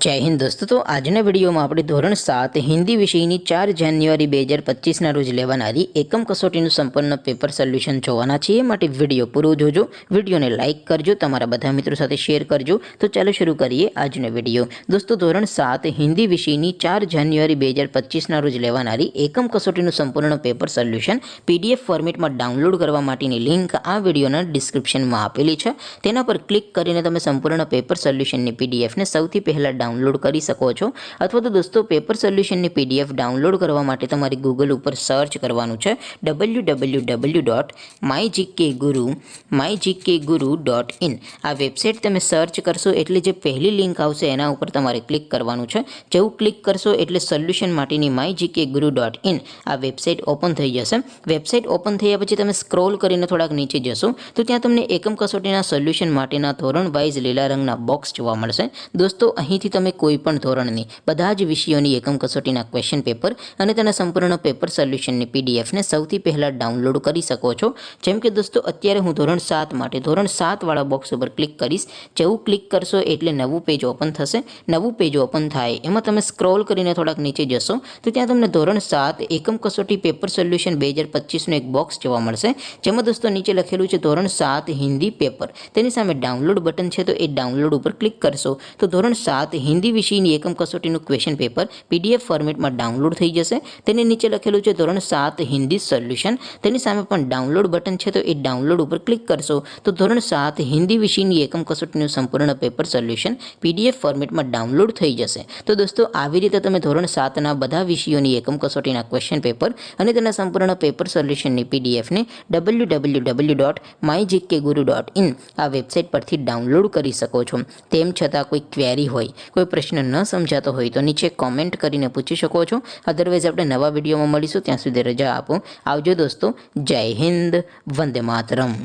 जय हिंद दोस्तों। तो આજના વિડીયોમાં આપણે ધોરણ 7 હિન્દી વિષયની 4 જાન્યુઆરી 2025ના રોજ લેવાનારી એકમ કસોટીનું સંપૂર્ણ પેપર સોલ્યુશન જોવાના છીએ। માટે વિડીયો પૂરો જોજો, વિડીયોને લાઇક કરજો, તમારા બધા મિત્રો સાથે શેર કરજો। તો ચાલો શરૂ કરીએ આજનો વિડીયો। દોસ્તો ધોરણ 7 હિન્દી વિષયની 4 જાન્યુઆરી 2025ના રોજ લેવાનારી એકમ કસોટીનું સંપૂર્ણ પેપર સોલ્યુશન PDF ફોર્મેટમાં ડાઉનલોડ કરવા માટેની લિંક આ વિડીયોના ડિસ્ક્રિપ્શનમાં આપેલી છે। તેના પર ક્લિક કરીને તમે સંપૂર્ણ પેપર સોલ્યુશનની PDF ને સૌથી પહેલા डाउनलॉड कर सको छो। अथवा तो दोस्तों पेपर सोल्यूशन ने PDF डाउनलॉड करवा माटे तमारे गूगल पर सर्च करवानुं छे www.mygkguru.in। आ वेबसाइट तमे सर्च करशो एटले जे पहली लिंक आवशे एना उपर तमारे क्लिक करवानुं छे। जेवुं क्लिक करशो एटले सोल्यूशन माटेनी mygkguru.in आ वेबसाइट ओपन थई जशे। वेबसाइट ओपन थया पछी तमे स्क्रॉल करीने थोड़ाक नीचे जशो तो त्यां तमने एकम कसोटीना सोल्यूशन माटेना धोरण वाइज लीला रंगना बॉक्स जोवा मळशे। दोस्तों અહીંથી તમે કોઈ પણ ધોરણની બધા જ વિષયોની એકમ કસોટીના ક્વેશ્ચન પેપર અને તેના સંપૂર્ણ પેપર સોલ્યુશનની PDF ને સૌથી પહેલા ડાઉનલોડ કરી શકો છો। જેમ કે દોસ્તો અત્યારે હું ધોરણ 7 માટે ધોરણ 7 વાળા બોક્સ ઉપર ક્લિક કરીશ। જેવું ક્લિક કરશો એટલે નવું પેજ ઓપન થશે। નવું પેજ ઓપન થાય એમાં તમે સ્ક્રોલ કરીને થોડાક નીચે જશો તો ત્યાં તમને ધોરણ 7 એકમ કસોટી પેપર સોલ્યુશન 2025 નું એક બોક્સ જોવા મળશે। જેમાં દોસ્તો નીચે લખેલું છે ધોરણ 7 હિન્દી પેપર। તેની સામે ડાઉનલોડ બટન છે તો એ ડાઉનલોડ ઉપર ક્લિક કરશો તો ધોરણ 7 हिंदी विषयनी एकम कसोटीનું क्वेश्चन पेपर PDF फॉर्मेट में डाउनलॉड थई जशे। तेनी नीचे लखेलुं छे धोरण 7 हिंदी सोल्यूशन। तेनी सामे पण डाउनलॉड बटन छे तो ए डाउनलॉड पर क्लिक करशो तो धोरण 7 हिंदी विषयनी एकम कसोटीનું संपूर्ण पेपर सोल्यूशन PDF फॉर्मेट में डाउनलॉड थई जशे। तो दोस्तों આવી રીતે તમે ધોરણ 7 ના બધા વિષયોની એકમ કસોટીના ક્વેશ્ચન પેપર અને તેના સંપૂર્ણ પેપર સોલ્યુશનની PDF ને www.mygkguru.in આ વેબસાઇટ પરથી ડાઉનલોડ કરી શકો છો। તેમ છતાં કોઈ ક્વેરી હોય, कोई प्रश्न न समझाता हो तो नीचे कॉमेंट करीने पूछी सको छो। अदरवाइज आपणे नवा विडियो में मळीशुं, त्यां सुधी रजा आपो। आवजो दोस्तों। जय हिंद, वंदे मातरम।